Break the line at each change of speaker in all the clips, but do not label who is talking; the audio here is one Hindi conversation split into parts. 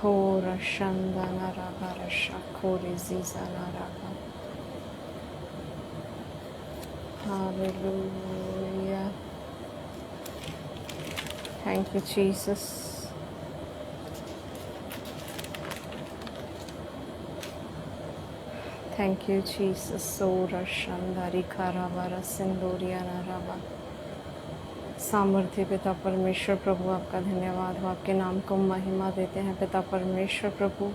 Kora Shandana Rabara Shakori Zizana Rabba. Hallelujah. Thank you, Jesus. Thank you, Jesus. Sora Shandari Karavara Sindoriana Rabba. सामर्थ्य पिता परमेश्वर प्रभु आपका धन्यवाद हो, आपके नाम को महिमा देते हैं पिता परमेश्वर प्रभु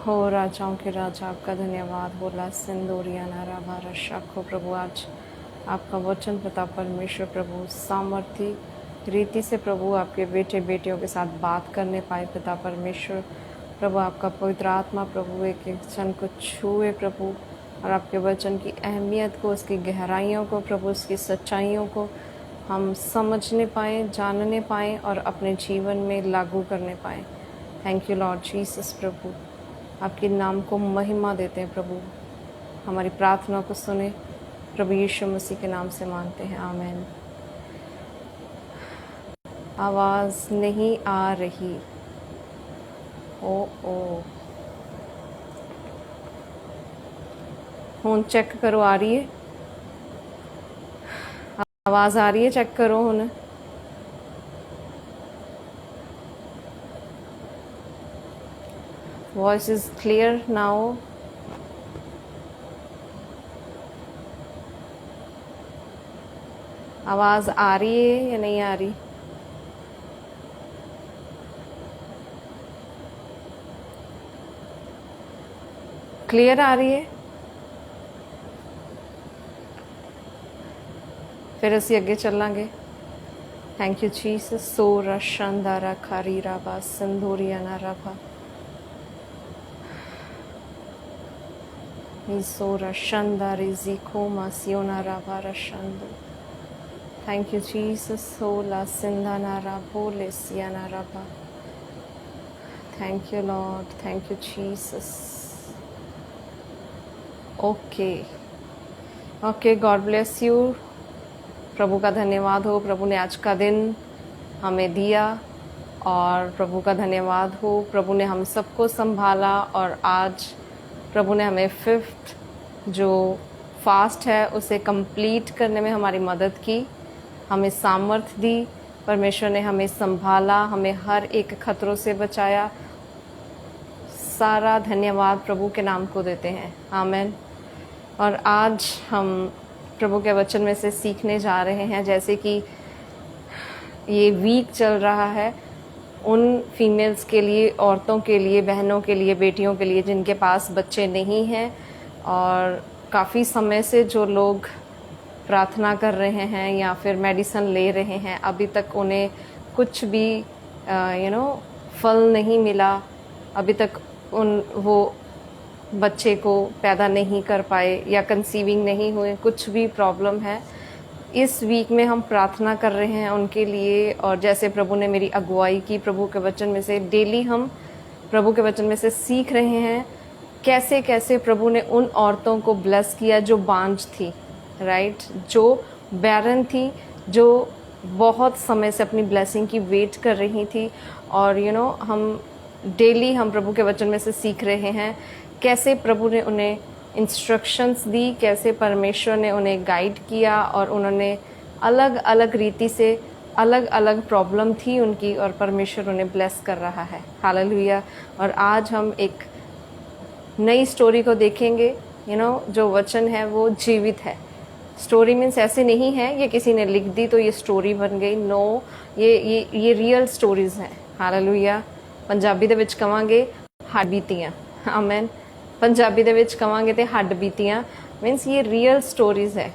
हो, राजाओं के राजा आपका धन्यवाद हो। ला सिंदूरिया नारा भारत शाखो प्रभु, आज आपका वचन पिता परमेश्वर प्रभु सामर्थ्य रीति से प्रभु आपके बेटे बेटियों के साथ बात करने पाए पिता परमेश्वर प्रभु। आपका पवित्र आत्मा प्रभु एक एक जन को छुए प्रभु, और आपके वचन की अहमियत को, उसकी गहराइयों को प्रभु, उसकी सच्चाइयों को हम समझने पाएँ, जानने पाएँ और अपने जीवन में लागू करने पाएँ। थैंक यू लॉर्ड जीसस प्रभु, आपके नाम को महिमा देते हैं प्रभु। हमारी प्रार्थना को सुने प्रभु यीशु मसीह के नाम से मांगते हैं, आमीन। आवाज़ नहीं आ रही। ओ फोन चेक करो, आ रही है आवाज़? आ रही है? चेक करो हुन। Voice is clear now. आवाज़ आ रही है या नहीं आ रही? क्लियर आ रही है? फिर ਅਸੀਂ ਅੱਗੇ ਚੱਲਾਂਗੇ। Thank you Jesus. सोरा शानदारा खारी राबा संदूरिया नाराबा सोरा शानदारी जिको मासियोना राबा रशंदो। Thank you Jesus. सोला सिंदा नारा बोले सियाना राबा। Thank you Lord, thank you Jesus. Okay, God bless you. प्रभु का धन्यवाद हो, प्रभु ने आज का दिन हमें दिया, और प्रभु का धन्यवाद हो, प्रभु ने हम सबको संभाला, और आज प्रभु ने हमें 5th जो फास्ट है उसे कंप्लीट करने में हमारी मदद की, हमें सामर्थ्य दी। परमेश्वर ने हमें संभाला, हमें हर एक खतरों से बचाया। सारा धन्यवाद प्रभु के नाम को देते हैं, आमीन। और आज हम प्रभु के वचन में से सीखने जा रहे हैं, जैसे कि ये वीक चल रहा है उन फीमेल्स के लिए, औरतों के लिए, बहनों के लिए, बेटियों के लिए जिनके पास बच्चे नहीं हैं, और काफ़ी समय से जो लोग प्रार्थना कर रहे हैं या फिर मेडिसिन ले रहे हैं, अभी तक उन्हें कुछ भी फल नहीं मिला, अभी तक वो बच्चे को पैदा नहीं कर पाए या कंसीविंग नहीं हुए, कुछ भी प्रॉब्लम है। इस वीक में हम प्रार्थना कर रहे हैं उनके लिए, और जैसे प्रभु ने मेरी अगुवाई की प्रभु के वचन में से, डेली हम प्रभु के वचन में से सीख रहे हैं कैसे कैसे प्रभु ने उन औरतों को ब्लेस किया जो बांझ थी, राइट, जो बैरन थी, जो बहुत समय से अपनी ब्लेसिंग की वेट कर रही थी। और हम डेली हम प्रभु के वचन में से सीख रहे हैं कैसे प्रभु ने उन्हें इंस्ट्रक्शंस दी, कैसे परमेश्वर ने उन्हें गाइड किया, और उन्होंने अलग अलग रीति से, अलग अलग प्रॉब्लम थी उनकी, और परमेश्वर उन्हें ब्लेस कर रहा है। हालेलुया। और आज हम एक नई स्टोरी को देखेंगे। जो वचन है वो जीवित है। स्टोरी मीन्स ऐसे नहीं है ये किसी ने लिख दी तो ये स्टोरी बन गई। नो, ये रियल स्टोरीज हैं। हालेलुया। पंजाबी ਦੇ ਵਿੱਚ ਕਵਾਂਗੇ ਹੱਡ ਬੀਤੀਆਂ, ਆਮੀਨ। पंजाबी ਦੇ ਵਿੱਚ ਕਵਾਂਗੇ ਤੇ हड बीतियाँ, मीन्स ये रियल स्टोरीज है,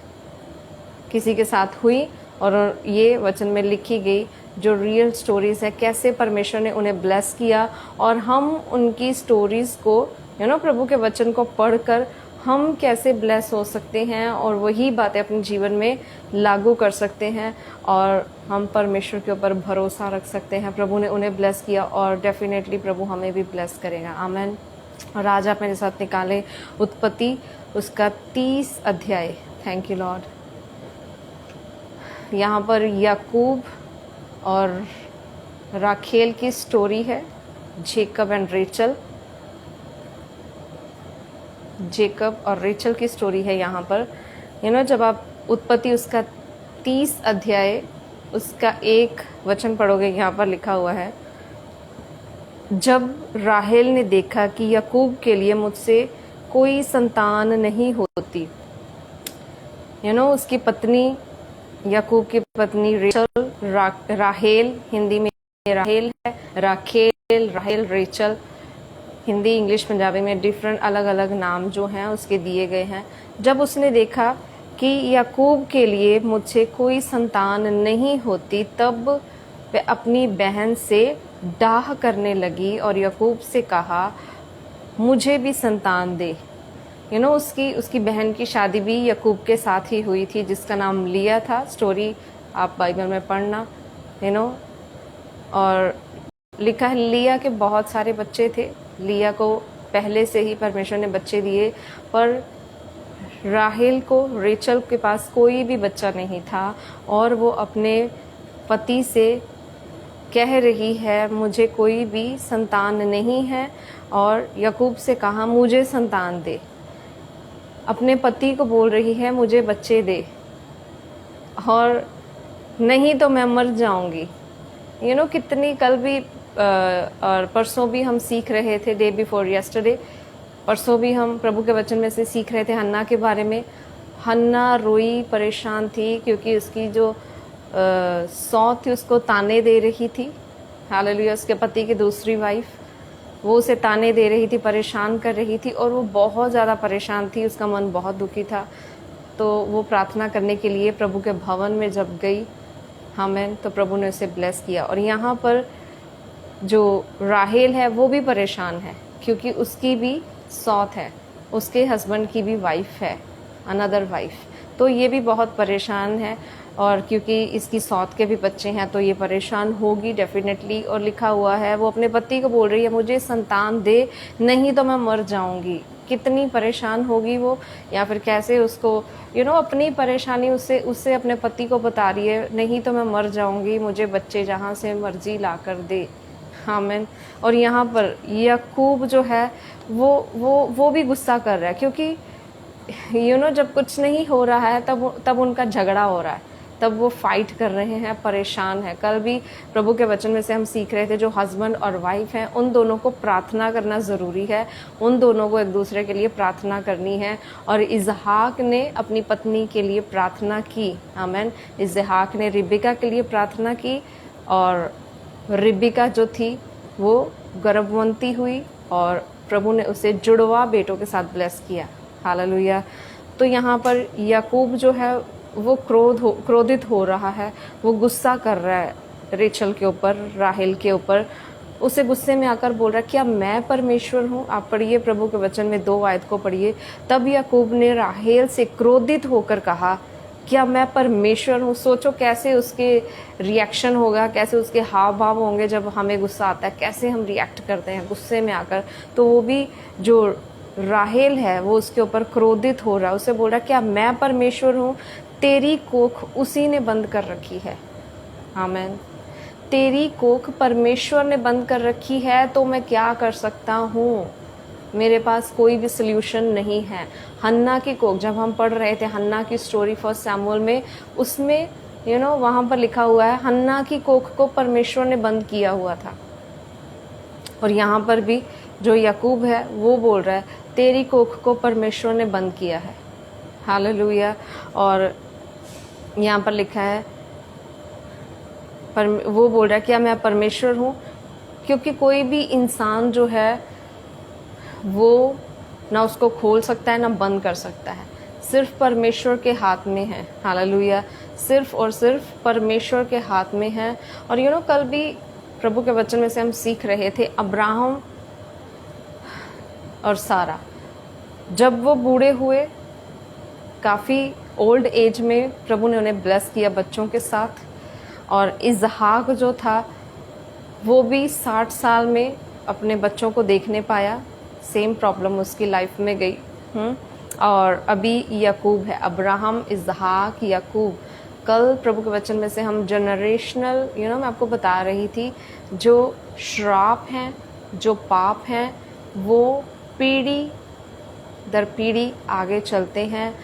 किसी के साथ हुई और ये वचन में लिखी गई जो रियल स्टोरीज है, कैसे परमेश्वर ने उन्हें ब्लेस किया, और हम उनकी स्टोरीज को प्रभु के वचन को पढ़कर हम कैसे ब्लेस हो सकते हैं और वही बातें अपने जीवन में लागू कर सकते हैं, और हम परमेश्वर के ऊपर भरोसा रख सकते हैं। प्रभु ने उन्हें ब्लेस किया और डेफिनेटली प्रभु हमें भी ब्लेस करेगा, आमीन। और आज आप मेरे साथ निकालें उत्पत्ति उसका 30 अध्याय। Thank you Lord. यहाँ पर याकूब और राखेल की स्टोरी है। Jacob and Rachel. जेकब और रेचल की स्टोरी है यहाँ पर। जब आप उत्पत्ति उसका 30 अध्याय उसका 1 वचन पढ़ोगे, यहाँ पर लिखा हुआ है, जब राहेल ने देखा कि याकूब के लिए मुझसे कोई संतान नहीं होती, उसकी पत्नी, याकूब की पत्नी रेचल, राहेल हिंदी में राहेल है, राखेल, राहेल, रेचल, हिंदी इंग्लिश पंजाबी में डिफरेंट अलग अलग नाम जो हैं उसके दिए गए हैं। जब उसने देखा कि याकूब के लिए मुझसे कोई संतान नहीं होती, तब वह अपनी बहन से डाह करने लगी और याकूब से कहा, मुझे भी संतान दे। उसकी बहन की शादी भी याकूब के साथ ही हुई थी, जिसका नाम लिया था। स्टोरी आप बाइबल में पढ़ना। और लिखा है लिया के बहुत सारे बच्चे थे। लिया को पहले से ही परमेश्वर ने बच्चे दिए, पर राहेल को, रेचल के पास कोई भी बच्चा नहीं था और वो अपने पति से कह रही है, मुझे कोई भी संतान नहीं है, और याकूब से कहा, मुझे संतान दे। अपने पति को बोल रही है, मुझे बच्चे दे, और नहीं तो मैं मर जाऊंगी। कितनी कल भी और परसों भी हम सीख रहे थे, डे बिफोर यस्टरडे, परसों भी हम प्रभु के वचन में से सीख रहे थे हन्ना के बारे में। हन्ना रोई, परेशान थी, क्योंकि उसकी जो सौत थी उसको ताने दे रही थी। हालेलुया। उसके पति की दूसरी वाइफ, वो उसे ताने दे रही थी, परेशान कर रही थी, और वो बहुत ज़्यादा परेशान थी, उसका मन बहुत दुखी था। तो वो प्रार्थना करने के लिए प्रभु के भवन में जब गई, आमीन, तो प्रभु ने उसे ब्लेस किया। और यहाँ पर जो राहेल है वो भी परेशान है, क्योंकि उसकी भी सौत है, उसके हस्बैंड की भी वाइफ है, अनदर वाइफ। तो ये भी बहुत परेशान है, और क्योंकि इसकी सौत के भी बच्चे हैं तो ये परेशान होगी डेफिनेटली। और लिखा हुआ है, वो अपने पति को बोल रही है, मुझे संतान दे, नहीं तो मैं मर जाऊंगी। कितनी परेशान होगी वो, या फिर कैसे उसको अपनी परेशानी उससे अपने पति को बता रही है, नहीं तो मैं मर जाऊंगी, मुझे बच्चे जहाँ से मर्जी ला कर दे। आमीन। और यहाँ पर याकूब जो है वो भी गुस्सा कर रहा है, क्योंकि जब कुछ नहीं हो रहा है तब उनका झगड़ा हो रहा है, तब वो फाइट कर रहे हैं, परेशान है। कल भी प्रभु के वचन में से हम सीख रहे थे, जो हस्बैंड और वाइफ हैं उन दोनों को प्रार्थना करना ज़रूरी है, उन दोनों को एक दूसरे के लिए प्रार्थना करनी है। और इसहाक ने अपनी पत्नी के लिए प्रार्थना की, आमीन। इसहाक ने रिबेका के लिए प्रार्थना की, और रिबेका जो थी वो गर्भवती हुई, और प्रभु ने उसे जुड़वा बेटों के साथ ब्लेस किया। हालेलुया। तो यहाँ पर याकूब जो है वो क्रोधित हो रहा है, वो गुस्सा कर रहा है रेचल के ऊपर, राहेल के ऊपर। उसे गुस्से में आकर बोल रहा है, क्या मैं परमेश्वर हूँ? आप पढ़िए प्रभु के वचन में 2 आयत को पढ़िए। तब याकूब ने राहेल से क्रोधित होकर कहा, क्या मैं परमेश्वर हूँ? सोचो कैसे उसके रिएक्शन होगा, कैसे उसके हाव भाव होंगे जब हमें गुस्सा आता है, कैसे हम रिएक्ट करते हैं गुस्से में आकर। तो वो भी जो राहेल है वो उसके ऊपर क्रोधित हो रहा है, उसे बोल रहा है, क्या मैं परमेश्वर हूँ? तेरी कोख उसी ने बंद कर रखी है। आमीन। तेरी कोख परमेश्वर ने बंद कर रखी है, तो मैं क्या कर सकता हूँ? मेरे पास कोई भी सोल्यूशन नहीं है। हन्ना की कोख, जब हम पढ़ रहे थे हन्ना की स्टोरी 1 सैमुअल में, उसमें वहाँ पर लिखा हुआ है, हन्ना की कोख को परमेश्वर ने बंद किया हुआ था। और यहाँ पर भी जो याकूब है वो बोल रहा है, तेरी कोख को परमेश्वर ने बंद किया है। हालेलुया। और यहाँ पर लिखा है, वो बोल रहा है, क्या मैं परमेश्वर हूँ? क्योंकि कोई भी इंसान जो है वो ना उसको खोल सकता है ना बंद कर सकता है, सिर्फ परमेश्वर के हाथ में है। हालेलुया। सिर्फ और सिर्फ परमेश्वर के हाथ में है। और कल भी प्रभु के वचन में से हम सीख रहे थे, अब्राहम और सारा जब वो बूढ़े हुए, काफ़ी ओल्ड एज में, प्रभु ने उन्हें ब्लेस किया बच्चों के साथ। और इसहाक जो था वो भी 60 साल में अपने बच्चों को देखने पाया। सेम प्रॉब्लम उसकी लाइफ में गई। और अभी याकूब है, अब्राहम, इसहाक, याकूब। कल प्रभु के वचन में से हम जनरेशनल मैं आपको बता रही थी, जो श्राप हैं जो पाप हैं वो पीढ़ी दर पीढ़ी आगे चलते हैं।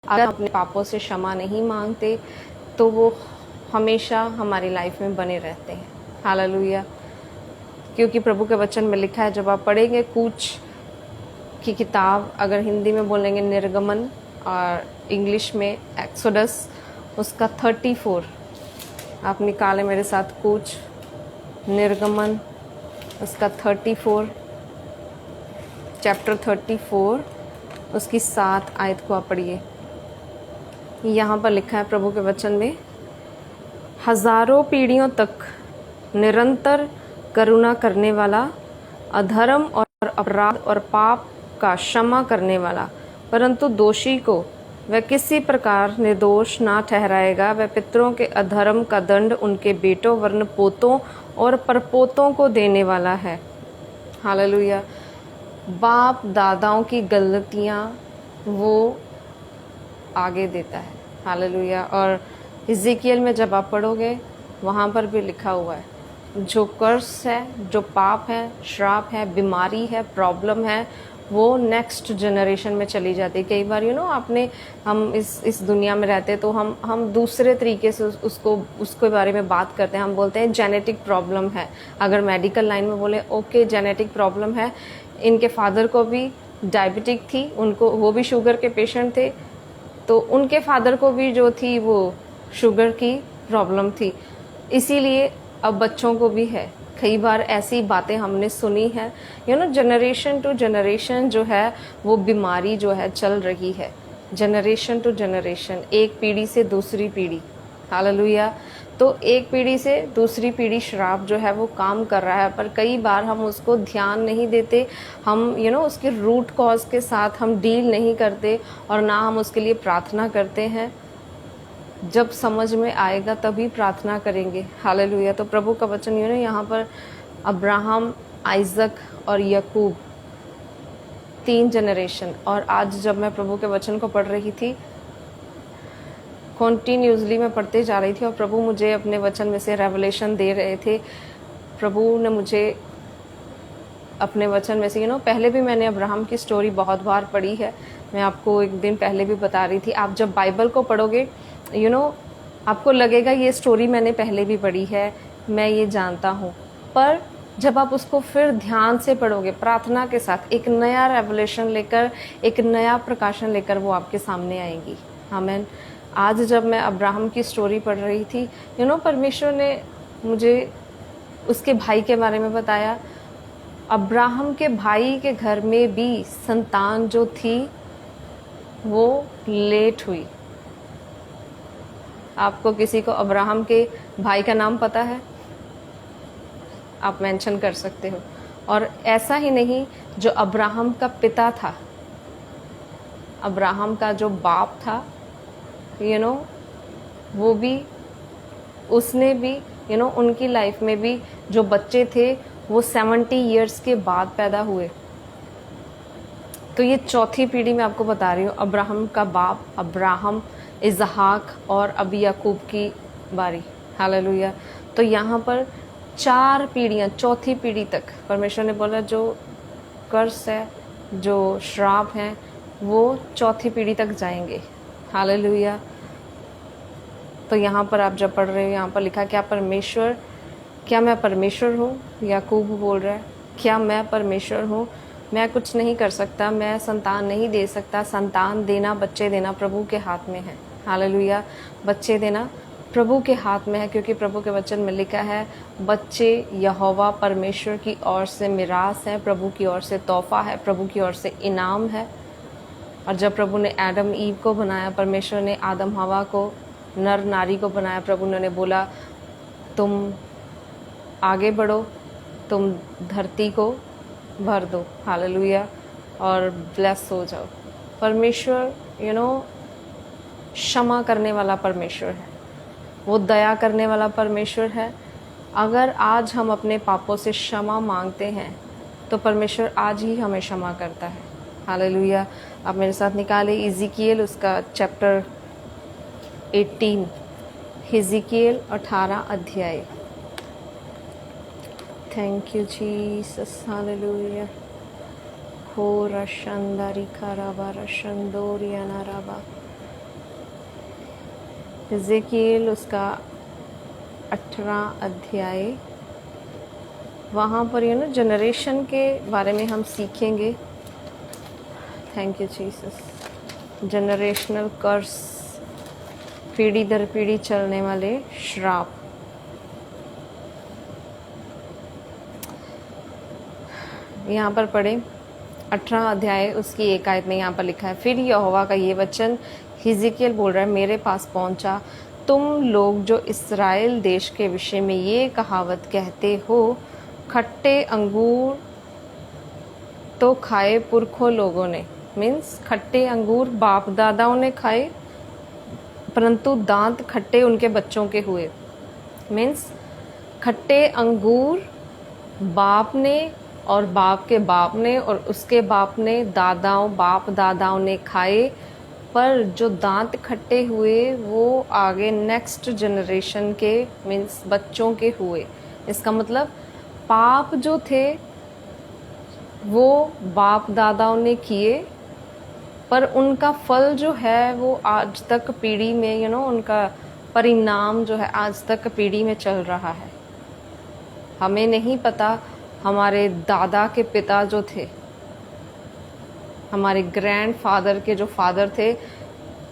अगर अपने पापों से क्षमा नहीं मांगते तो वो हमेशा हमारी लाइफ में बने रहते हैं। हालेलुया। क्योंकि प्रभु के वचन में लिखा है, जब आप पढ़ेंगे कूच की किताब, अगर हिंदी में बोलेंगे निर्गमन और इंग्लिश में एक्सोडस, उसका 34, आप निकालें मेरे साथ कूच निर्गमन, उसका 34, चैप्टर 34, उसकी 7 आयत को आप पढ़िए। यहाँ पर लिखा है प्रभु के वचन में, हजारों पीढ़ियों तक निरंतर करुणा करने वाला, अधर्म और अपराध और पाप का क्षमा करने वाला, परंतु दोषी को वह किसी प्रकार निर्दोष ना ठहराएगा। वह पितरों के अधर्म का दंड उनके बेटों वरन पोतों और परपोतों को देने वाला है। हालेलुया। बाप दादाओं की गलतियाँ वो आगे देता है। हालेलुया। और इज़ेकियल में जब आप पढ़ोगे वहाँ पर भी लिखा हुआ है, जो कर्स है, जो पाप है, श्राप है, बीमारी है, प्रॉब्लम है, वो नेक्स्ट जनरेशन में चली जाती है। कई बार आपने, हम इस दुनिया में रहते तो हम दूसरे तरीके से उसके बारे में बात करते हैं। हम बोलते हैं जेनेटिक प्रॉब्लम है। अगर मेडिकल लाइन में बोले ओके जेनेटिक प्रॉब्लम है, इनके फादर को भी डायबिटिक थी, उनको वो भी शुगर के पेशेंट थे, तो उनके फादर को भी जो थी वो शुगर की प्रॉब्लम थी, इसीलिए अब बच्चों को भी है। कई बार ऐसी बातें हमने सुनी है, जनरेशन टू जनरेशन जो है वो बीमारी जो है चल रही है, जनरेशन टू जनरेशन, एक पीढ़ी से दूसरी पीढ़ी। हालेलुया। तो एक पीढ़ी से दूसरी पीढ़ी श्राप जो है वो काम कर रहा है, पर कई बार हम उसको ध्यान नहीं देते, हम उसके रूट कॉज के साथ हम डील नहीं करते और ना हम उसके लिए प्रार्थना करते हैं। जब समझ में आएगा तभी प्रार्थना करेंगे। हालेलुया। तो प्रभु का वचन यहाँ पर अब्राहम, आइजक और यकूब, 3 जनरेशन। और आज जब मैं प्रभु के वचन को पढ़ रही थी, कॉन्टीन्यूसली मैं पढ़ते जा रही थी और प्रभु मुझे अपने वचन में से रेवलेशन दे रहे थे। प्रभु ने मुझे अपने वचन में से पहले भी मैंने अब्राहम की स्टोरी बहुत बार पढ़ी है, मैं आपको एक दिन पहले भी बता रही थी। आप जब बाइबल को पढ़ोगे आपको लगेगा ये स्टोरी मैंने पहले भी पढ़ी है, मैं ये जानता हूँ, पर जब आप उसको फिर ध्यान से पढ़ोगे प्रार्थना के साथ, एक नया रेवलेशन लेकर, एक नया प्रकाशन लेकर वो आपके सामने आएगी। आमीन। आज जब मैं अब्राहम की स्टोरी पढ़ रही थी, परमेश्वर ने मुझे उसके भाई के बारे में बताया। अब्राहम के भाई के घर में भी संतान जो थी वो लेट हुई। आपको किसी को अब्राहम के भाई का नाम पता है? आप मेंशन कर सकते हो। और ऐसा ही नहीं, जो अब्राहम का पिता था, अब्राहम का जो बाप था, वो भी, उसने भी, उनकी लाइफ में भी जो बच्चे थे वो 70 इयर्स के बाद पैदा हुए। तो ये चौथी पीढ़ी मैं आपको बता रही हूँ। अब्राहम का बाप अब्राहम, इजहाक और अभी याकूब की बारी। हालेलुया। तो यहाँ पर 4 पीढ़ियाँ, चौथी पीढ़ी तक परमेश्वर ने बोला जो कर्स है, जो श्राप हैं, वो चौथी पीढ़ी तक जाएंगे। हालेलुया। तो यहाँ पर आप जब पढ़ रहे हो, यहाँ पर लिखा क्या मैं परमेश्वर हूँ? याकूब बोल रहा है, क्या मैं परमेश्वर हूँ? मैं कुछ नहीं कर सकता, मैं संतान नहीं दे सकता। संतान देना, बच्चे देना प्रभु के हाथ में है। हालेलुया। बच्चे देना प्रभु के हाथ में है, क्योंकि प्रभु के वचन में लिखा है, बच्चे यहोवा परमेश्वर की ओर से मिरास है, प्रभु की ओर से तोहफा है, प्रभु की ओर से इनाम है। और जब प्रभु ने आदम ईव को बनाया, परमेश्वर ने आदम हवा को, नर नारी को बनाया, प्रभु ने बोला तुम आगे बढ़ो, तुम धरती को भर दो। हालेलुया। और ब्लेस हो जाओ। परमेश्वर क्षमा करने वाला परमेश्वर है, वो दया करने वाला परमेश्वर है। अगर आज हम अपने पापों से क्षमा मांगते हैं तो परमेश्वर आज ही हमें क्षमा करता है। हालेलुया। आप मेरे साथ निकाले इज़ेकियल, उसका चैप्टर 18, इज़ेकियल 18 अध्याय। Thank you Jesus, hallelujah. हो रशंदारी खराबा रशंदोरिया नाराबा। एजेकिएल उसका 18 अध्याय, वहाँ पर जनरेशन के बारे में हम सीखेंगे। Thank you Jesus. जनरेशनल कर्स, पीढ़ी दर पीढ़ी चलने वाले श्राप। यहाँ पर पढ़े 18 अध्याय उसकी 1 आयत में यहाँ पर लिखा है, फिर यहोवा का ये वचन हिजकिय्याह बोल रहा है मेरे पास पहुँचा, तुम लोग जो इस्राएल देश के विषय में ये कहावत कहते हो, खट्टे अंगूर तो खाए पुरखों लोगों ने, मीन्स खट्टे अंगूर बाप दादाओं ने खाए परंतु दांत खट्टे उनके बच्चों के हुए। मीन्स खट्टे अंगूर बाप ने और बाप के बाप ने और उसके बाप ने, दादाओं बाप दादाओं ने खाए, पर जो दांत खट्टे हुए वो आगे नेक्स्ट जनरेशन के मीन्स बच्चों के हुए। इसका मतलब पाप जो थे वो बाप दादाओं ने किए, पर उनका फल जो है वो आज तक पीढ़ी में उनका परिणाम जो है आज तक पीढ़ी में चल रहा है। हमें नहीं पता हमारे दादा के पिता जो थे, हमारे ग्रैंडफादर के जो फादर थे,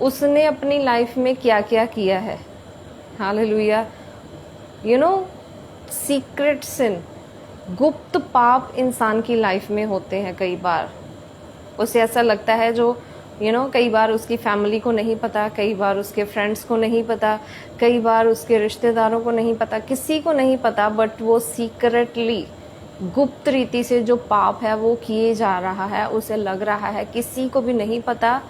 उसने अपनी लाइफ में क्या क्या किया है। हालेलुया। सीक्रेट सिन, गुप्त पाप इंसान की लाइफ में होते हैं। कई बार उसे ऐसा लगता है जो कई बार उसकी फैमिली को नहीं पता, कई बार उसके फ्रेंड्स को नहीं पता, कई बार उसके रिश्तेदारों को नहीं पता, किसी को नहीं पता, बट वो सीक्रेटली गुप्त रीति से जो पाप है वो किए जा रहा है। उसे लग रहा है किसी को भी नहीं पता,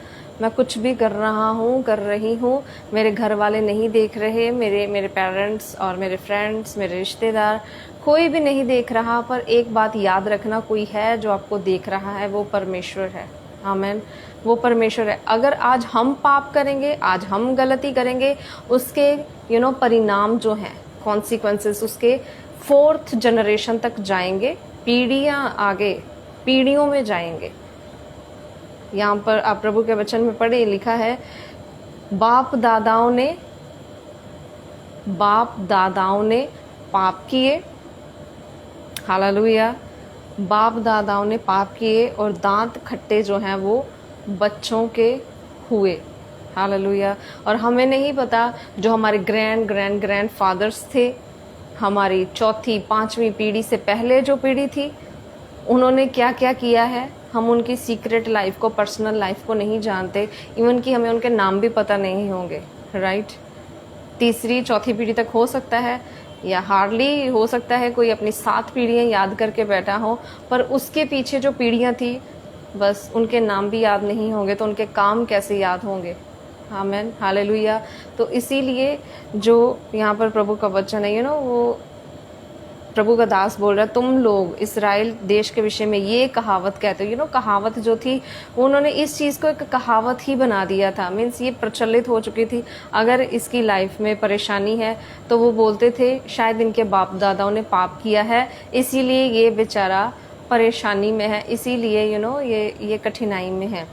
मैं कुछ भी कर रहा हूँ, कर रही हूँ, मेरे घर वाले नहीं देख रहे, मेरे पेरेंट्स और मेरे फ्रेंड्स, मेरे रिश्तेदार, कोई भी नहीं देख रहा। पर एक बात याद रखना, कोई है जो आपको देख रहा है, वो परमेश्वर है। आमीन। वो परमेश्वर है। अगर आज हम पाप करेंगे, आज हम गलती करेंगे, उसके परिणाम जो हैं, कॉन्सिक्वेंसेस उसके 4th जनरेशन तक जाएंगे, पीढ़ियां आगे पीढ़ियों में जाएंगे। यहाँ पर आप प्रभु के वचन में पढ़े, लिखा है बाप दादाओं ने पाप किए। हालेलुया। बाप दादाओं ने पाप किए और दांत खट्टे जो हैं वो बच्चों के हुए। हालेलुया। और हमें नहीं पता जो हमारे ग्रैंड फादर्स थे, हमारी 4th 5वीं पीढ़ी से पहले जो पीढ़ी थी, उन्होंने क्या क्या किया है। हम उनकी सीक्रेट लाइफ को, पर्सनल लाइफ को नहीं जानते, इवन कि हमें उनके नाम भी पता नहीं होंगे। राइट। 3री 4थी पीढ़ी तक हो सकता है, या हार्डली हो सकता है कोई अपनी 7 पीढ़ियां याद करके बैठा हो, पर उसके पीछे जो पीढ़ियां थी बस उनके नाम भी याद नहीं होंगे, तो उनके काम कैसे याद होंगे। आमीन। हालेलुया। तो इसीलिए जो यहाँ पर प्रभु का वचन है, वो प्रभु का दास बोल रहा है, तुम लोग इस्राएल देश के विषय में ये कहावत कहते हो। कहावत जो थी, उन्होंने इस चीज़ को एक कहावत ही बना दिया था। मीन्स ये प्रचलित हो चुकी थी। अगर इसकी लाइफ में परेशानी है तो वो बोलते थे शायद इनके बाप दादाओं ने पाप किया है, इसीलिए ये बेचारा परेशानी में है, इसीलिए ये कठिनाई में है।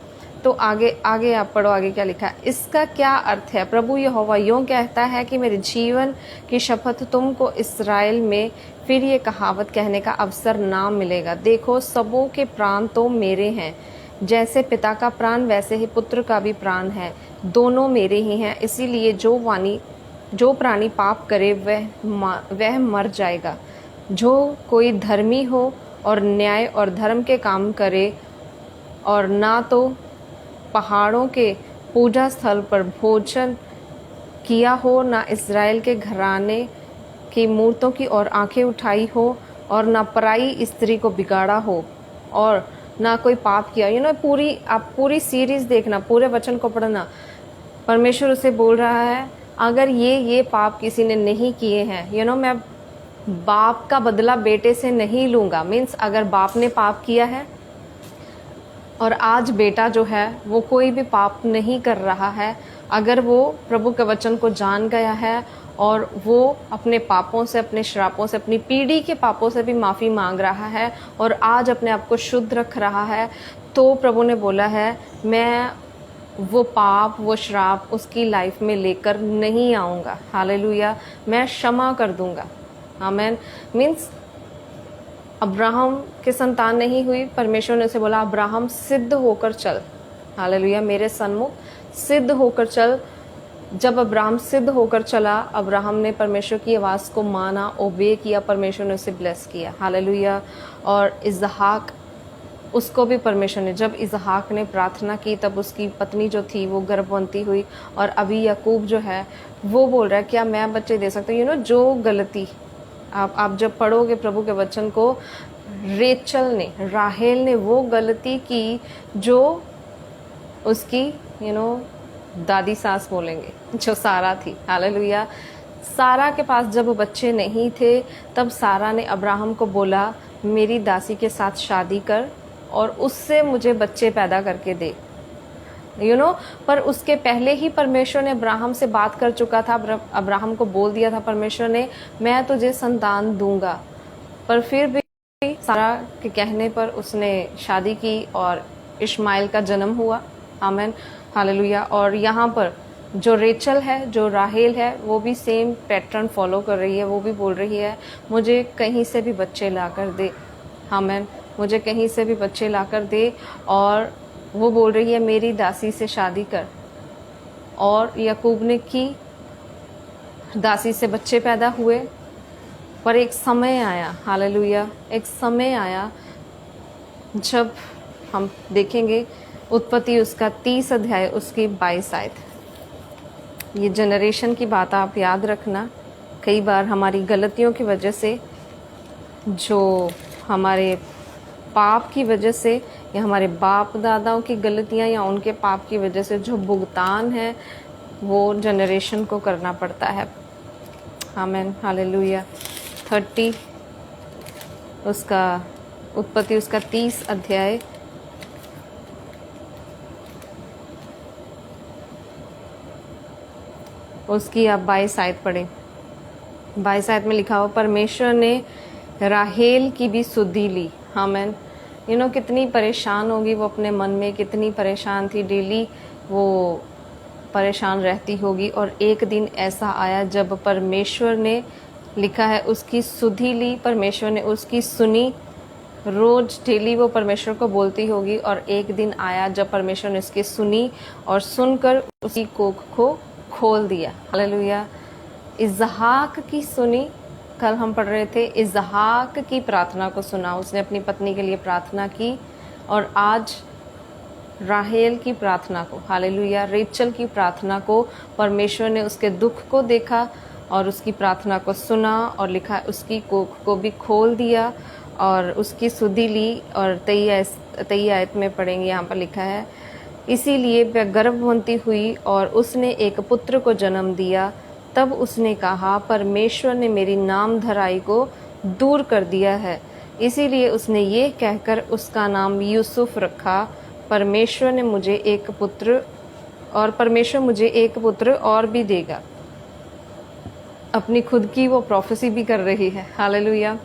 तो आगे आप पढ़ो, आगे क्या लिखा है। इसका क्या अर्थ है? प्रभु यहोवा यूं कहता है कि मेरे जीवन की शपथ, तुमको इस्राएल में फिर ये कहावत कहने का अवसर ना मिलेगा। देखो, सबों के प्राण तो मेरे हैं, जैसे पिता का प्राण वैसे ही पुत्र का भी प्राण है, दोनों मेरे ही हैं। इसीलिए जो प्राणी पाप करे वह मर जाएगा। जो कोई धर्मी हो और न्याय और धर्म के काम करे, और ना तो पहाड़ों के पूजा स्थल पर भोजन किया हो, ना इज़राइल के घराने की मूर्तों की ओर आंखें उठाई हो, और ना पराई स्त्री को बिगाड़ा हो, और ना कोई पाप किया। आप पूरी सीरीज देखना, पूरे वचन को पढ़ना। परमेश्वर उसे बोल रहा है अगर ये पाप किसी ने नहीं किए हैं, मैं बाप का बदला बेटे से नहीं लूँगा। मीन्स अगर बाप ने पाप किया है और आज बेटा जो है वो कोई भी पाप नहीं कर रहा है, अगर वो प्रभु के वचन को जान गया है और वो अपने पापों से, अपने श्रापों से, अपनी पीढ़ी के पापों से भी माफ़ी मांग रहा है और आज अपने आप को शुद्ध रख रहा है। तो प्रभु ने बोला है, मैं वो पाप, वो श्राप उसकी लाइफ में लेकर नहीं आऊँगा। हालेलुया, मैं क्षमा कर दूंगा। आमेन। मीन्स अब्राहम के संतान नहीं हुई, परमेश्वर ने उसे बोला अब्राहम सिद्ध होकर चल। हालेलुया, मेरे सन्मुख सिद्ध होकर चल। जब अब्राहम सिद्ध होकर चला, अब्राहम ने परमेश्वर की आवाज़ को माना, ओबे किया, परमेश्वर ने उसे ब्लेस किया। हालेलुया। और इसहाक, उसको भी परमेश्वर ने, जब इसहाक ने प्रार्थना की तब उसकी पत्नी जो थी वो गर्भवती हुई। और अभी याकूब जो है वो बोल रहा है क्या मैं बच्चे दे सकता हूँ। जो गलती आप जब पढ़ोगे प्रभु के वचन को, रेचल ने, राहेल ने वो गलती की जो उसकी दादी सास बोलेंगे, जो सारा थी। हालेलुया। सारा के पास जब बच्चे नहीं थे तब सारा ने अब्राहम को बोला मेरी दासी के साथ शादी कर और उससे मुझे बच्चे पैदा करके दे। पर उसके पहले ही परमेश्वर ने अब्राहम से बात कर चुका था। अब्राहम को बोल दिया था परमेश्वर ने, मैं तुझे संतान दूंगा। पर फिर भी सारा के कहने पर उसने शादी की और इश्माइल का जन्म हुआ। आमेन, हालेलुया। और यहाँ पर जो रेचल है, जो राहेल है, वो भी सेम पैटर्न फॉलो कर रही है। वो भी बोल रही है मुझे कहीं से भी बच्चे ला कर दे। आमेन, मुझे कहीं से भी बच्चे ला कर दे। और वो बोल रही है मेरी दासी से शादी कर। और याकूब ने की, दासी से बच्चे पैदा हुए। पर एक समय आया, हालेलुया, एक समय आया जब हम देखेंगे उत्पत्ति उसका 30 अध्याय उसकी 22 आयत। ये जनरेशन की बात आप याद रखना। कई बार हमारी गलतियों की वजह से, जो हमारे पाप की वजह से, या हमारे बाप दादाओं की गलतियां या उनके पाप की वजह से जो भुगतान है वो जनरेशन को करना पड़ता है। आमेन, हालेलुया। 30 उसका उत्पत्ति उसका 30 अध्याय उसकी आप 22 आयत पढ़े। 22 आयत में लिखा हुआ परमेश्वर ने राहेल की भी सुधि ली। आमेन। कितनी परेशान होगी वो अपने मन में, कितनी परेशान थी, डेली वो परेशान रहती होगी। और एक दिन ऐसा आया जब परमेश्वर ने, लिखा है, उसकी सुधि ली, परमेश्वर ने उसकी सुनी। रोज डेली वो परमेश्वर को बोलती होगी। और एक दिन आया जब परमेश्वर ने उसकी सुनी और सुनकर उसकी कोख को खोल दिया। हालेलुया। इसहाक की सुनी, कल हम पढ़ रहे थे, इसहाक की प्रार्थना को सुना, उसने अपनी पत्नी के लिए प्रार्थना की। और आज राहेल की प्रार्थना को, हालेलुया, रेचल की प्रार्थना को परमेश्वर ने उसके दुख को देखा और उसकी प्रार्थना को सुना। और लिखा उसकी कोख को भी खोल दिया और उसकी सुधि ली। और 23 आयत में पढ़ेंगे, यहाँ पर लिखा है इसीलिए वह गर्भवती हुई और उसने एक पुत्र को जन्म दिया। तब उसने कहा परमेश्वर ने मेरी नाम धराई को दूर कर दिया है, इसीलिए उसने ये कहकर उसका नाम यूसुफ रखा। परमेश्वर मुझे एक पुत्र और भी देगा। अपनी खुद की वो प्रोफेसी भी कर रही है। हालेलुया।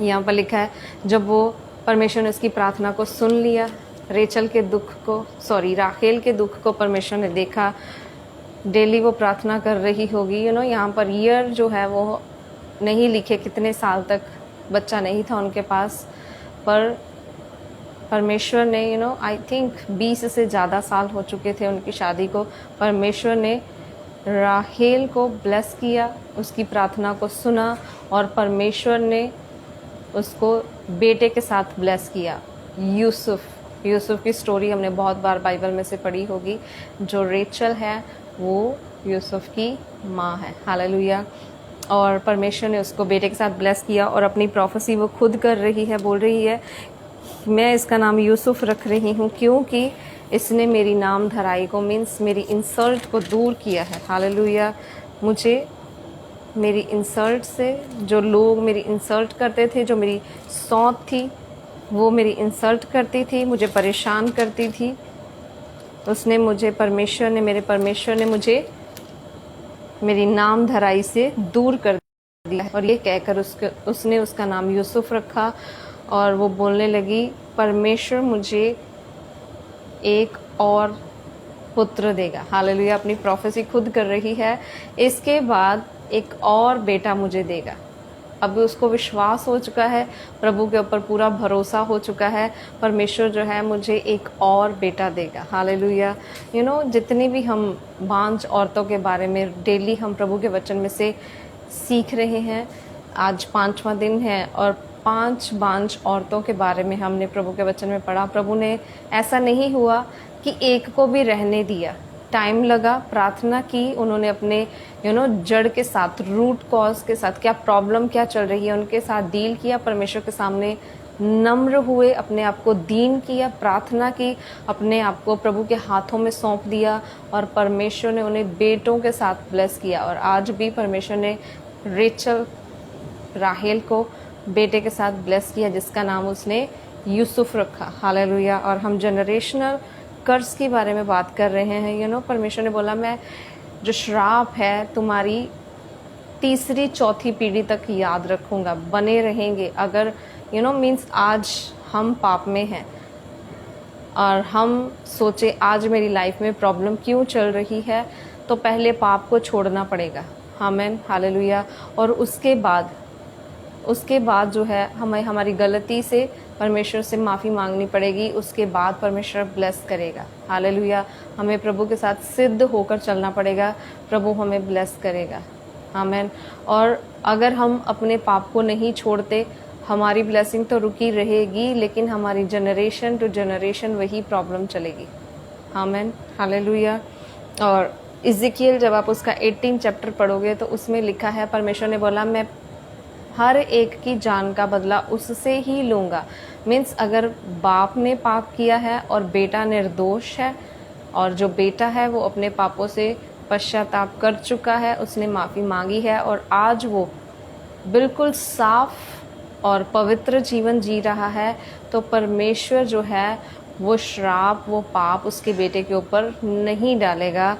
यहाँ पर लिखा है जब वो परमेश्वर ने उसकी प्रार्थना को सुन लिया, राहेल के दुख को परमेश्वर ने देखा। डेली वो प्रार्थना कर रही होगी। यहाँ पर ईयर जो है वो नहीं लिखे, कितने साल तक बच्चा नहीं था उनके पास। पर परमेश्वर ने आई थिंक 20 से ज़्यादा साल हो चुके थे उनकी शादी को। परमेश्वर ने राहेल को ब्लेस किया, उसकी प्रार्थना को सुना और परमेश्वर ने उसको बेटे के साथ ब्लेस किया, यूसुफ की स्टोरी हमने बहुत बार बाइबल में से पढ़ी होगी। जो रेचल है वो यूसुफ की माँ है। हालेलुया। और परमेश्वर ने उसको बेटे के साथ ब्लेस किया और अपनी प्रोफेसी वो खुद कर रही है, बोल रही है मैं इसका नाम यूसुफ रख रही हूँ क्योंकि इसने मेरी नाम धराई को, मीन्स मेरी इंसल्ट को दूर किया है। हालेलुया। मुझे मेरी इंसल्ट से, जो लोग मेरी इंसल्ट करते थे, जो मेरी सौत थी वो मेरी इंसल्ट करती थी, मुझे परेशान करती थी, मेरे परमेश्वर ने मुझे मेरी नाम धराई से दूर कर दिया। और ये कहकर उसने उसका नाम यूसुफ रखा। और वो बोलने लगी, परमेश्वर मुझे एक और पुत्र देगा। हालेलुया, अपनी प्रोफेसी खुद कर रही है, इसके बाद एक और बेटा मुझे देगा। अब उसको विश्वास हो चुका है, प्रभु के ऊपर पूरा भरोसा हो चुका है, परमेश्वर जो है मुझे एक और बेटा देगा। हालेलुया। जितनी भी हम बांझ औरतों के बारे में डेली हम प्रभु के वचन में से सीख रहे हैं। आज 5वां दिन है और 5 बांझ औरतों के बारे में हमने प्रभु के वचन में पढ़ा। प्रभु ने ऐसा नहीं हुआ कि एक को भी रहने दिया, टाइम लगा, प्रार्थना की उन्होंने अपने जड़ के साथ, रूट कॉज के साथ, क्या प्रॉब्लम क्या चल रही है उनके साथ डील किया, परमेश्वर के सामने नम्र हुए, अपने आप को दीन किया, प्रार्थना की, अपने आप को प्रभु के हाथों में सौंप दिया और परमेश्वर ने उन्हें बेटों के साथ ब्लेस किया। और आज भी परमेश्वर ने रेचल, राहेल को बेटे के साथ ब्लेस किया जिसका नाम उसने यूसुफ रखा। हालेलुया। और हम जनरेशनल कर्ज के बारे में बात कर रहे हैं। परमेश्वर ने बोला, मैं जो श्राप है तुम्हारी 3री 4थी पीढ़ी तक याद रखूंगा, बने रहेंगे। अगर मीन्स आज हम पाप में हैं और हम सोचे आज मेरी लाइफ में प्रॉब्लम क्यों चल रही है, तो पहले पाप को छोड़ना पड़ेगा। आमीन, हालेलुया। और उसके बाद जो है हमें हमारी गलती से परमेश्वर से माफ़ी मांगनी पड़ेगी। उसके बाद परमेश्वर ब्लेस करेगा। हालेलुया। हमें प्रभु के साथ सिद्ध होकर चलना पड़ेगा, प्रभु हमें ब्लेस करेगा। आमीन। और अगर हम अपने पाप को नहीं छोड़ते, हमारी ब्लेसिंग तो रुकी रहेगी, लेकिन हमारी जनरेशन टू जनरेशन वही प्रॉब्लम चलेगी। आमीन, हालेलुया। और इज़िकियल जब आप उसका 18 चैप्टर पढ़ोगे तो उसमें लिखा है, परमेश्वर ने बोला, मैं हर एक की जान का बदला उससे ही लूँगा। मीन्स अगर बाप ने पाप किया है और बेटा निर्दोष है, और जो बेटा है वो अपने पापों से पश्चाताप कर चुका है, उसने माफ़ी मांगी है और आज वो बिल्कुल साफ और पवित्र जीवन जी रहा है, तो परमेश्वर जो है वो श्राप, वो पाप उसके बेटे के ऊपर नहीं डालेगा।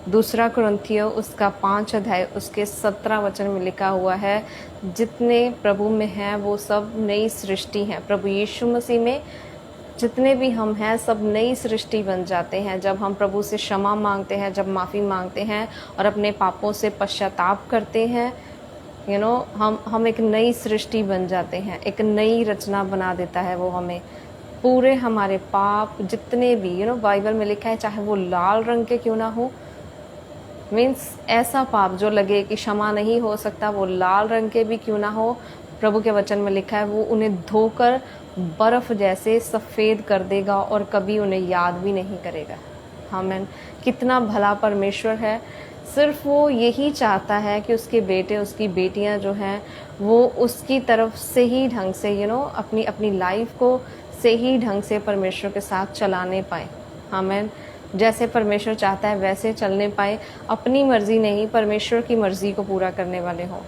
2 कुरिन्थियों उसका 5 अध्याय उसके 17 वचन में लिखा हुआ है, जितने प्रभु में हैं वो सब नई सृष्टि हैं। प्रभु यीशु मसीह में जितने भी हम हैं सब नई सृष्टि बन जाते हैं जब हम प्रभु से क्षमा मांगते हैं, जब माफ़ी मांगते हैं और अपने पापों से पश्चाताप करते हैं। हम एक नई सृष्टि बन जाते हैं, एक नई रचना बना देता है वो हमें। पूरे हमारे पाप जितने भी बाइबल में लिखा है, चाहे वो लाल रंग के क्यों ना हो, मीन्स ऐसा पाप जो लगे कि क्षमा नहीं हो सकता, वो लाल रंग के भी क्यों ना हो, प्रभु के वचन में लिखा है वो उन्हें धोकर बर्फ जैसे सफ़ेद कर देगा और कभी उन्हें याद भी नहीं करेगा। आमीन। कितना भला परमेश्वर है। सिर्फ वो यही चाहता है कि उसके बेटे, उसकी बेटियां जो हैं वो उसकी तरफ से ही ढंग से अपनी लाइफ को सही ढंग से परमेश्वर के साथ चलाने पाए। आमीन। जैसे परमेश्वर चाहता है वैसे चलने पाए, अपनी मर्जी नहीं, परमेश्वर की मर्जी को पूरा करने वाले हों।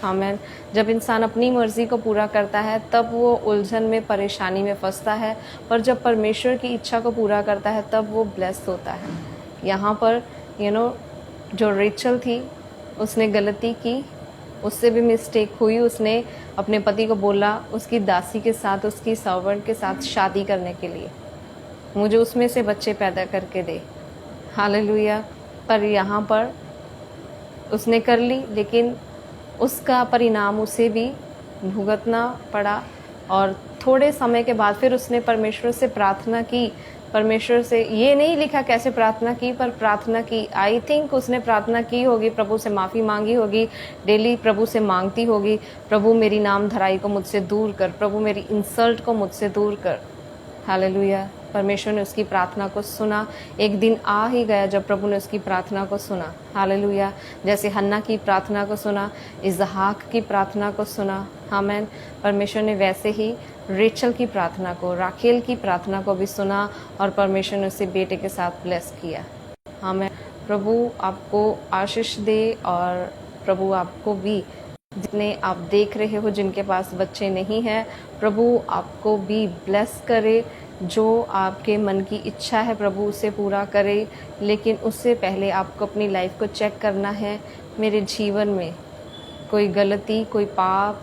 आमीन। जब इंसान अपनी मर्जी को पूरा करता है तब वो उलझन में, परेशानी में फंसता है, पर जब परमेश्वर की इच्छा को पूरा करता है तब वो ब्लेस्ड होता है। यहाँ पर जो रेचल थी उसने गलती की, उससे भी मिस्टेक हुई। उसने अपने पति को बोला उसकी दासी के साथ, उसकी सर्वेंट के साथ शादी करने के लिए, मुझे उसमें से बच्चे पैदा करके दे। हालेलुया। पर यहाँ पर उसने कर ली, लेकिन उसका परिणाम उसे भी भुगतना पड़ा। और थोड़े समय के बाद फिर उसने परमेश्वर से प्रार्थना की। परमेश्वर से ये नहीं लिखा कैसे प्रार्थना की, पर प्रार्थना की। आई थिंक उसने प्रार्थना की होगी, प्रभु से माफ़ी मांगी होगी, डेली प्रभु से मांगती होगी, प्रभु मेरी नाम धराई को मुझसे दूर कर, प्रभु मेरी इंसल्ट को मुझसे दूर कर। हालेलुया। परमेश्वर ने उसकी प्रार्थना को सुना। एक दिन आ ही गया जब प्रभु ने उसकी प्रार्थना को सुना। हालेलुया। जैसे हन्ना की प्रार्थना को सुना, इसहाक की प्रार्थना को सुना। आमीन। परमेश्वर ने वैसे ही रेचल की प्रार्थना को, राखेल की प्रार्थना को भी सुना और परमेश्वर ने उसे बेटे के साथ ब्लेस किया। आमीन। प्रभु आपको आशीष दे और प्रभु आपको भी जितने आप देख रहे हो जिनके पास बच्चे नहीं हैं, प्रभु आपको भी ब्लेस करे। जो आपके मन की इच्छा है प्रभु उसे पूरा करे, लेकिन उससे पहले आपको अपनी लाइफ को चेक करना है। मेरे जीवन में कोई गलती, कोई पाप,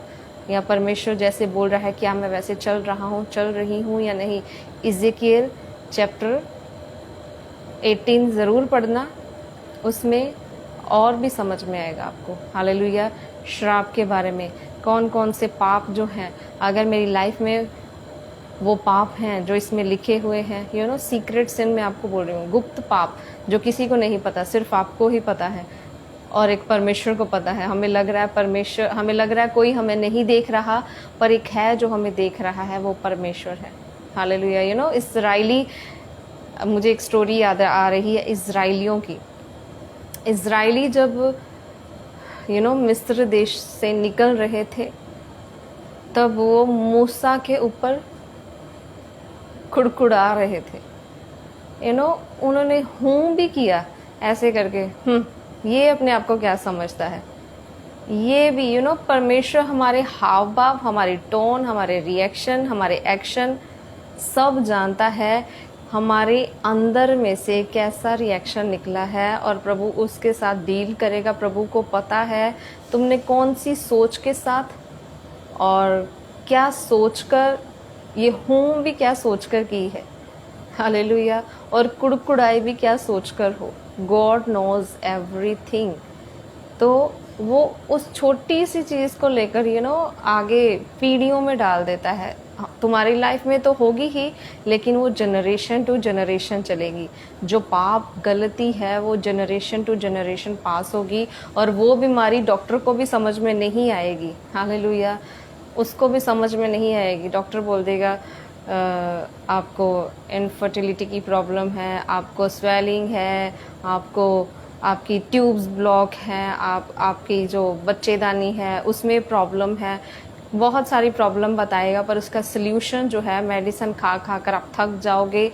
या परमेश्वर जैसे बोल रहा है क्या मैं वैसे चल रहा हूँ, चल रही हूँ या नहीं। इज़ेकिएल चैप्टर 18 ज़रूर पढ़ना, उसमें और भी समझ में आएगा आपको। हालेलुया। श्राप के बारे में कौन कौन से पाप जो हैं, अगर मेरी लाइफ में वो पाप हैं जो इसमें लिखे हुए हैं, सीक्रेट सिन में आपको बोल रही हूँ, गुप्त पाप जो किसी को नहीं पता, सिर्फ आपको ही पता है और एक परमेश्वर को पता है। हमें लग रहा है कोई हमें नहीं देख रहा, पर एक है जो हमें देख रहा है, वो परमेश्वर है। हालेलुया। इजराइली, मुझे एक स्टोरी याद आ रही है इजराइलियों की। इजराइली जब मिस्र देश से निकल रहे थे, तब वो मूसा के ऊपर कुड़कुड़ा रहे थे। उन्होंने हूँ भी किया ऐसे करके, ये अपने आप को क्या समझता है। ये भी परमेश्वर हमारे हाव भाव, हमारी टोन, हमारे रिएक्शन, हमारे एक्शन सब जानता है। हमारे अंदर में से कैसा रिएक्शन निकला है और प्रभु उसके साथ डील करेगा। प्रभु को पता है तुमने कौन सी सोच के साथ और क्या सोचकर, ये हूँ भी क्या सोचकर की है। हालेलुया। और कुड़कुड़ाई भी क्या सोचकर हो। God knows everything. तो वो उस छोटी सी चीज़ को लेकर आगे पीढ़ियों में डाल देता है। तुम्हारी लाइफ में तो होगी ही, लेकिन वो जनरेशन टू जनरेशन चलेगी। जो पाप गलती है वो जनरेशन टू जनरेशन पास होगी, और वो बीमारी डॉक्टर को भी समझ में नहीं आएगी। हालेलुया। उसको भी समझ में नहीं आएगी। डॉक्टर बोल देगा आपको इनफर्टिलिटी की प्रॉब्लम है, आपको स्वेलिंग है, आपकी ट्यूब्स ब्लॉक हैं, आपकी जो बच्चेदानी है उसमें प्रॉब्लम है, बहुत सारी प्रॉब्लम बताएगा। पर उसका सल्यूशन जो है, मेडिसिन खा खा कर आप थक जाओगे,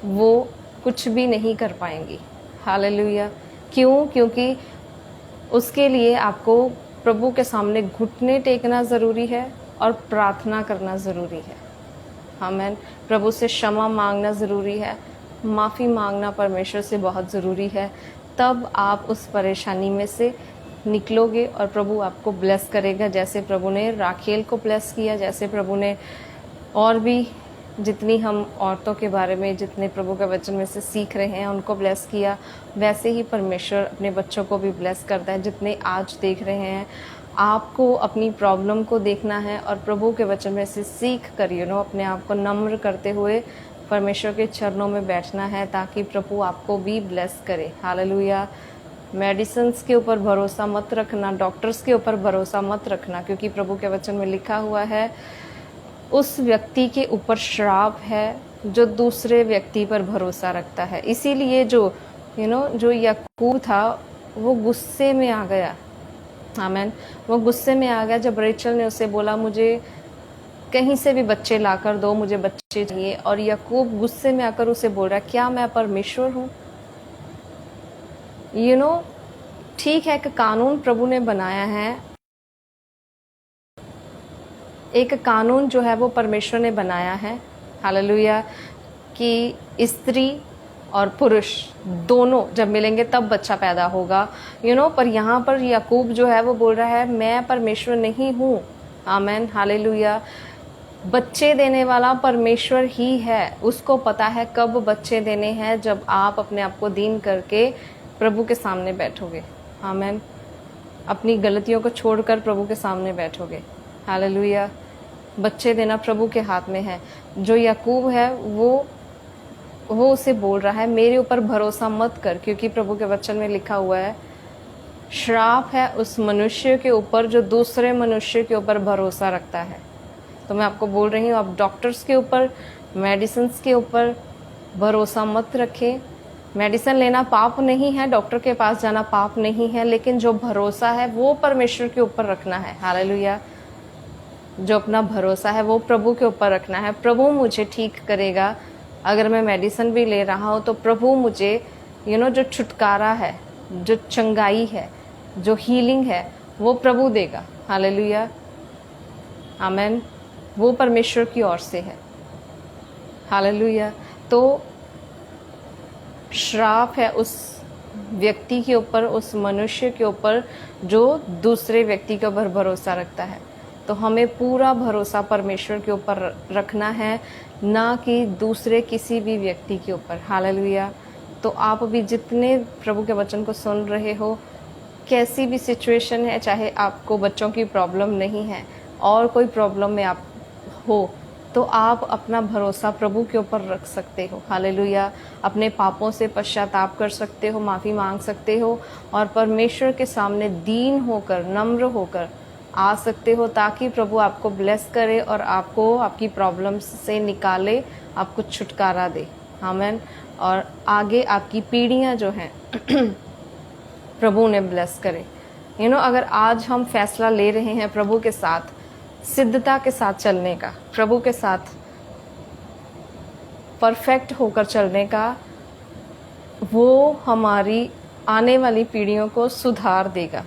वो कुछ भी नहीं कर पाएंगी। हालेलुया। क्यों? क्योंकि उसके लिए आपको प्रभु के सामने घुटने टेकना ज़रूरी है और प्रार्थना करना ज़रूरी है। आमीन। प्रभु से क्षमा मांगना ज़रूरी है, माफ़ी मांगना परमेश्वर से बहुत ज़रूरी है। तब आप उस परेशानी में से निकलोगे और प्रभु आपको ब्लेस करेगा, जैसे प्रभु ने राखेल को ब्लेस किया, जैसे प्रभु ने और भी जितनी हम औरतों के बारे में जितने प्रभु के वचन में से सीख रहे हैं उनको ब्लेस किया, वैसे ही परमेश्वर अपने बच्चों को भी ब्लेस करता है। जितने आज देख रहे हैं, आपको अपनी प्रॉब्लम को देखना है और प्रभु के वचन में से सीख कर अपने आप को नम्र करते हुए परमेश्वर के चरणों में बैठना है, ताकि प्रभु आपको भी ब्लेस करे। हालेलुया। मेडिसिन्स के ऊपर भरोसा मत रखना, डॉक्टर्स के ऊपर भरोसा मत रखना, क्योंकि प्रभु के वचन में लिखा हुआ है उस व्यक्ति के ऊपर श्राप है जो दूसरे व्यक्ति पर भरोसा रखता है। इसीलिए जो याकूब था वो गुस्से में आ गया। आमीन। वो गुस्से में आ गया जब रेचल ने उसे बोला मुझे कहीं से भी बच्चे लाकर दो, मुझे बच्चे चाहिए। और याकूब गुस्से में आकर उसे बोल रहा, क्या मैं परमेश्वर हूँ? ठीक है कि कानून प्रभु ने बनाया है, एक कानून जो है वो परमेश्वर ने बनाया है। हालेलुया। कि स्त्री और पुरुष दोनों जब मिलेंगे तब बच्चा पैदा होगा। पर यहाँ पर याकूब जो है वो बोल रहा है मैं परमेश्वर नहीं हूँ। आमीन। हालेलुया। बच्चे देने वाला परमेश्वर ही है। उसको पता है कब बच्चे देने हैं, जब आप अपने आप को दीन करके प्रभु के सामने बैठोगे। आमीन। अपनी गलतियों को छोड़कर प्रभु के सामने बैठोगे। हालेलुया। बच्चे देना प्रभु के हाथ में है। जो याकूब है वो उसे बोल रहा है मेरे ऊपर भरोसा मत कर, क्योंकि प्रभु के वचन में लिखा हुआ है श्राप है उस मनुष्य के ऊपर जो दूसरे मनुष्य के ऊपर भरोसा रखता है। तो मैं आपको बोल रही हूँ, आप डॉक्टर्स के ऊपर, मेडिसिन के ऊपर भरोसा मत रखें। मेडिसिन लेना पाप नहीं है, डॉक्टर के पास जाना पाप नहीं है, लेकिन जो भरोसा है वो परमेश्वर के ऊपर रखना है। हालेलुया। जो अपना भरोसा है वो प्रभु के ऊपर रखना है। प्रभु मुझे ठीक करेगा। अगर मैं मेडिसिन भी ले रहा हूँ तो प्रभु मुझे जो छुटकारा है, जो चंगाई है, जो हीलिंग है, वो प्रभु देगा। हालेलुया, आमेन। वो परमेश्वर की ओर से है, हालेलुया। तो श्राप है उस व्यक्ति के ऊपर, उस मनुष्य के ऊपर जो दूसरे व्यक्ति के ऊपर भरोसा रखता है। तो हमें पूरा भरोसा परमेश्वर के ऊपर रखना है, ना कि दूसरे किसी भी व्यक्ति के ऊपर, हालेलुया। तो आप भी जितने प्रभु के वचन को सुन रहे हो, कैसी भी सिचुएशन है, चाहे आपको बच्चों की प्रॉब्लम नहीं है और कोई प्रॉब्लम में आप हो, तो आप अपना भरोसा प्रभु के ऊपर रख सकते हो, हालेलुया। अपने पापों से पश्चाताप कर सकते हो, माफ़ी मांग सकते हो और परमेश्वर के सामने दीन होकर, नम्र होकर आ सकते हो, ताकि प्रभु आपको ब्लेस करे और आपको आपकी प्रॉब्लम्स से निकाले, आपको छुटकारा दे, आमेन। और आगे आपकी पीढ़ियां जो हैं प्रभु उन्हें ब्लेस करे। अगर आज हम फैसला ले रहे हैं प्रभु के साथ सिद्धता के साथ चलने का, प्रभु के साथ परफेक्ट होकर चलने का, वो हमारी आने वाली पीढ़ियों को सुधार देगा,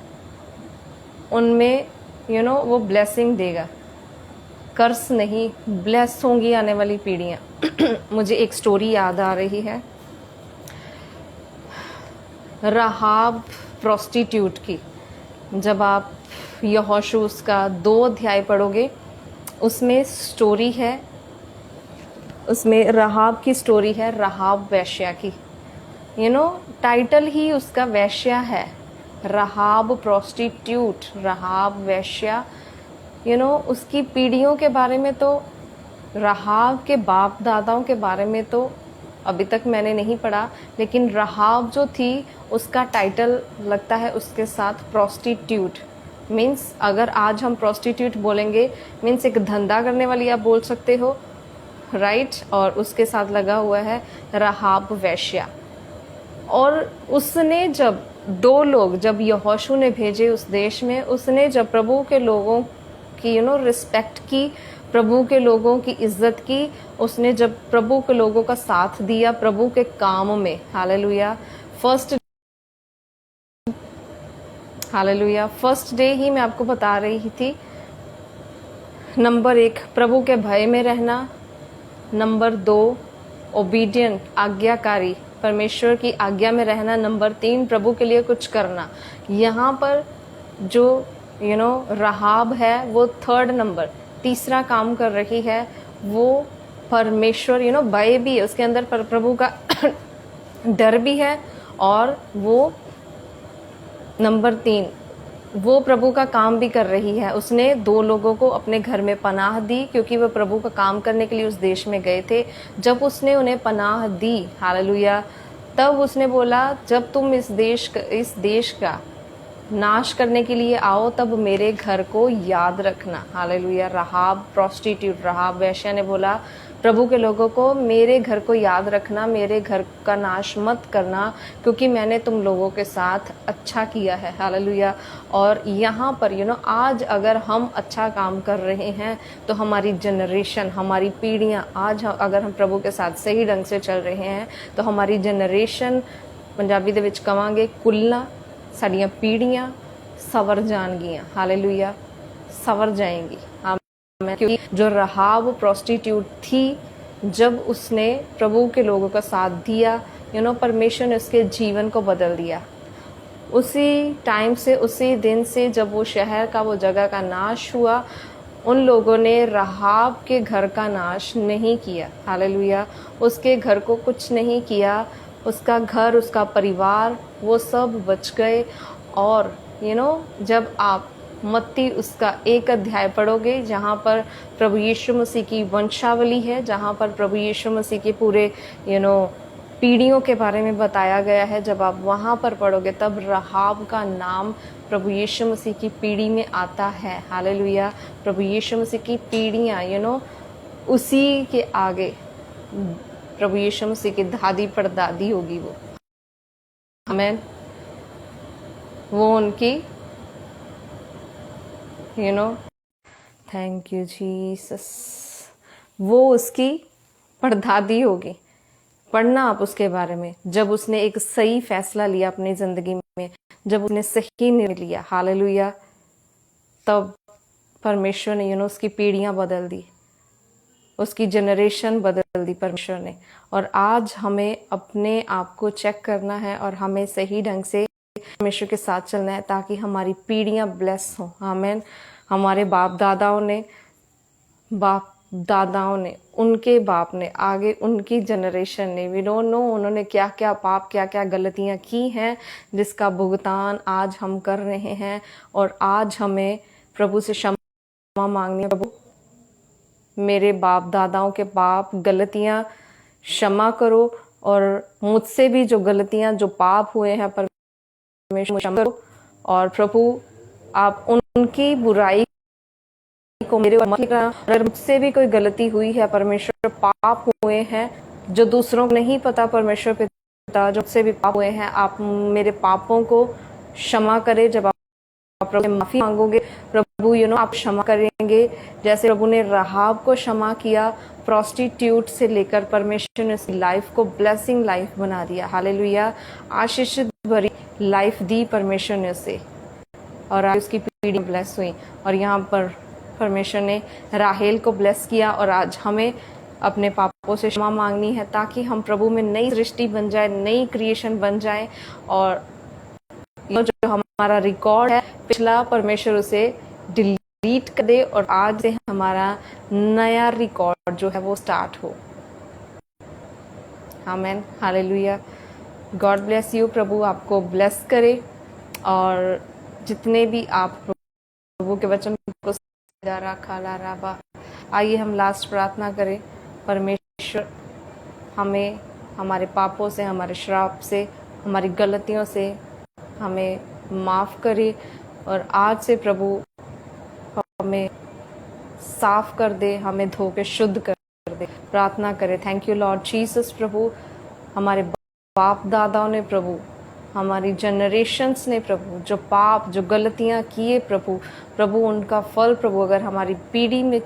उनमें वो ब्लेसिंग देगा, कर्स नहीं, ब्लेस होंगी आने वाली पीढ़ियां। मुझे एक स्टोरी याद आ रही है, राहाब प्रोस्टिट्यूट की। जब आप यहोशू उसका 2 अध्याय पढ़ोगे, उसमें स्टोरी है, उसमें राहाब की स्टोरी है, राहाब वैश्या की। टाइटल ही उसका वैश्या है, राहाब प्रोस्टिट्यूट, राहाब वैश्या। उसकी पीढ़ियों के बारे में, तो राहाब के बाप दादाओं के बारे में तो अभी तक मैंने नहीं पढ़ा, लेकिन राहाब जो थी उसका टाइटल लगता है उसके साथ प्रोस्टिट्यूट। मीन्स अगर आज हम प्रोस्टिट्यूट बोलेंगे, मीन्स एक धंधा करने वाली आप बोल सकते हो, राइट। और उसके साथ लगा हुआ है राहाब वैश्या। और उसने जब 2 लोग, जब यहोशू ने भेजे उस देश में, उसने जब प्रभु के लोगों की रिस्पेक्ट की, प्रभु के लोगों की इज्जत की, उसने जब प्रभु के लोगों का साथ दिया प्रभु के काम में, हालेलुया। फर्स्ट डे ही मैं आपको बता रही थी, नंबर 1 प्रभु के भय में रहना, नंबर 2 ओबीडियंट, आज्ञाकारी, परमेश्वर की आज्ञा में रहना, नंबर 3 प्रभु के लिए कुछ करना। यहाँ पर जो राहाब है वो 3rd नंबर, तीसरा काम कर रही है। वो परमेश्वर भय भी है उसके अंदर, पर प्रभु का डर भी है, और वो नंबर 3 वो प्रभु का काम भी कर रही है। उसने 2 लोगों को अपने घर में पनाह दी, क्योंकि वो प्रभु का काम करने के लिए उस देश में गए थे। जब उसने उन्हें पनाह दी, हालेलुया, तब उसने बोला, जब तुम इस देश का नाश करने के लिए आओ, तब मेरे घर को याद रखना, हालेलुया। राहाब प्रोस्टिट्यूट, राहाब वैश्या ने बोला प्रभु के लोगों को, मेरे घर को याद रखना, मेरे घर का नाश मत करना, क्योंकि मैंने तुम लोगों के साथ अच्छा किया है, हालेलुया। और यहाँ पर आज अगर हम अच्छा काम कर रहे हैं, तो हमारी जनरेशन, हमारी पीढ़ियाँ, आज अगर हम प्रभु के साथ सही ढंग से चल रहे हैं, तो हमारी जनरेशन, पंजाबी दे विच कवांगे कुलना, साड़ियाँ पीढ़ियाँ सवर जाएंगियाँ, हालेलुया, सवर जाएंगी, आमीन। क्योंकि जो राहाब प्रोस्टिट्यूट थी, जब उसने प्रभु के लोगों का साथ दिया, परमेश्वर ने उसके जीवन को बदल दिया। उसी टाइम से, उसी दिन से जब वो शहर का, वो जगह का नाश हुआ, उन लोगों ने राहाब के घर का नाश नहीं किया, हालेलुया। उसके घर को कुछ नहीं किया, उसका घर, उसका परिवार, वो सब बच गए। और जब आप मत्ती उसका 1 अध्याय पढ़ोगे, जहाँ पर प्रभु यीशु मसीह की वंशावली है, जहाँ पर प्रभु यीशु मसीह के पूरे पीढ़ियों के बारे में बताया गया है, जब आप वहाँ पर पढ़ोगे, तब राहाब का नाम प्रभु यीशु मसीह की पीढ़ी में आता है, हालेलुया। प्रभु यीशु मसीह की पीढ़ियाँ उसी के आगे प्रभु यीशु मसीह की दादी परदादी होगी वो, आमीन। वो उनकी थैंक यू जीसस, वो उसकी परदादी होगी। पढ़ना आप उसके बारे में, जब उसने एक सही फैसला लिया अपनी जिंदगी में, जब उसने सही निर्णय लिया, हालेलुया। तब परमेश्वर ने उसकी पीढ़ियां बदल दी, उसकी जनरेशन बदल दी परमेश्वर ने। और आज हमें अपने आप को चेक करना है और हमें सही ढंग से परमेश्वर के साथ चलना है ताकि हमारी पीढ़ियां ब्लेस हों। आमीन। हमारे बाप दादाओं ने उनके बाप ने आगे उनकी जनरेशन ने, वी डोंट नो उन्होंने क्या क्या पाप क्या क्या गलतियां की हैं जिसका भुगतान आज हम कर रहे हैं। और आज हमें प्रभु से क्षमा मांगनी है। प्रभु मेरे बाप दादाओं के पाप गलतियां क्षमा करो और मुझसे भी जो गलतियां जो पाप हुए हैं परमेश्वर क्षमा करो। और प्रभु आप उनकी बुराई को मेरे अगर मुझसे भी कोई गलती हुई है परमेश्वर, पाप हुए हैं जो दूसरों को नहीं पता परमेश्वर पिता, जो मुझसे भी पाप हुए हैं, आप मेरे पापों को क्षमा करें। जब आप प्रभु से माफी मांगोगे प्रभु आप क्षमा करेंगे। जैसे प्रभु ने राहाब को क्षमा किया प्रोस्टिट्यूट से लेकर, परमेश्वर ने उसकी लाइफ को ब्लेसिंग लाइफ बना दिया। हालेलुया। आशीषित भरी लाइफ दी परमेश्वर ने उसे, और आज उसकी पीढ़ी ब्लेस हुई। और यहाँ पर परमेश्वर ने राहेल को ब्लेस किया। और आज हमें अपने पापों से क्षमा मांगनी है ताकि हम प्रभु में नई सृष्टि बन जाए, नई क्रिएशन बन जाए। और जो हमारा रिकॉर्ड है पिछला, परमेश्वर उसे डिलीट कर दे और आज से हमारा नया रिकॉर्ड जो है वो स्टार्ट हो। Amen. Hallelujah. God bless you. प्रभु आपको ब्लेस करे। और जितने भी आप प्रभु के वचन को आइए हम लास्ट प्रार्थना करें। परमेश्वर हमें हमारे पापों से, हमारे श्राप से, हमारी गलतियों से हमें माफ करे। और आज से प्रभु हमें साफ कर दे, हमें धो के शुद्ध कर दे। प्रार्थना करें। Thank you Lord Jesus. प्रभु हमारे बाप दादाओं ने, प्रभु हमारी जनरेशन्स ने, प्रभु जो पाप जो गलतियां किए प्रभु उनका फल प्रभु अगर हमारी पीढ़ी में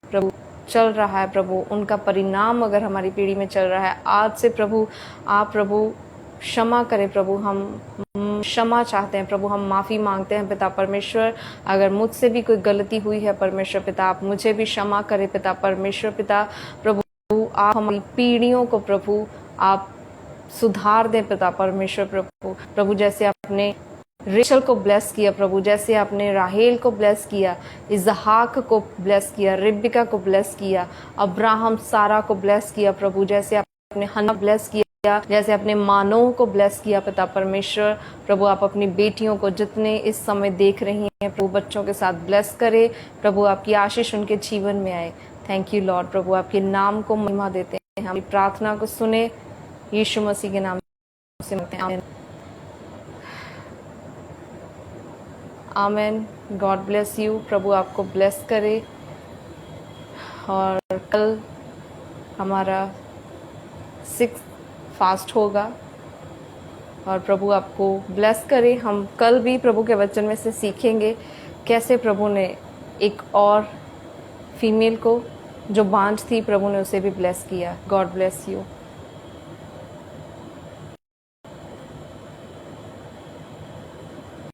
प्रभु चल रहा है, प्रभु उनका परिणाम अगर हमारी पीढ़ी में चल रहा है, आज से प्रभु आप प्रभु क्षमा करें। प्रभु हम क्षमा चाहते हैं, प्रभु हम माफ़ी मांगते हैं पिता परमेश्वर। अगर मुझसे भी कोई गलती हुई है परमेश्वर पिता, आप मुझे भी क्षमा करें पिता परमेश्वर पिता। प्रभु आप हमारी पीढ़ियों को प्रभु आप सुधार दें पिता परमेश्वर। प्रभु जैसे आपने रेचल को ब्लेस किया प्रभु, जैसे आपने राहेल को ब्लेस किया, इजहाक को ब्लेस किया, रिबिका को ब्लेस किया, अब्राहम सारा को ब्लेस किया प्रभु, जैसे आपने हन्ना ब्लेस किया, जैसे अपने मानव को ब्लेस किया पिता परमेश्वर। प्रभु आप अपनी बेटियों को जितने इस समय देख रही हैं प्रभु बच्चों के साथ ब्लेस करे। प्रभु आपकी आशीष उनके जीवन में आए। Thank you Lord. प्रभु आपके नाम को महिमा देते हैं, हमारी प्रार्थना को सुने, यीशु मसीह के नाम से मांगते हैं। आमेन। God bless you. प्रभु आपको ब्लेस करे। और कल हमारा 6 फास्ट होगा और प्रभु आपको ब्लेस करे। हम कल भी प्रभु के वचन में से सीखेंगे कैसे प्रभु ने एक और फीमेल को जो बांझ थी प्रभु ने उसे भी ब्लेस किया। God bless you.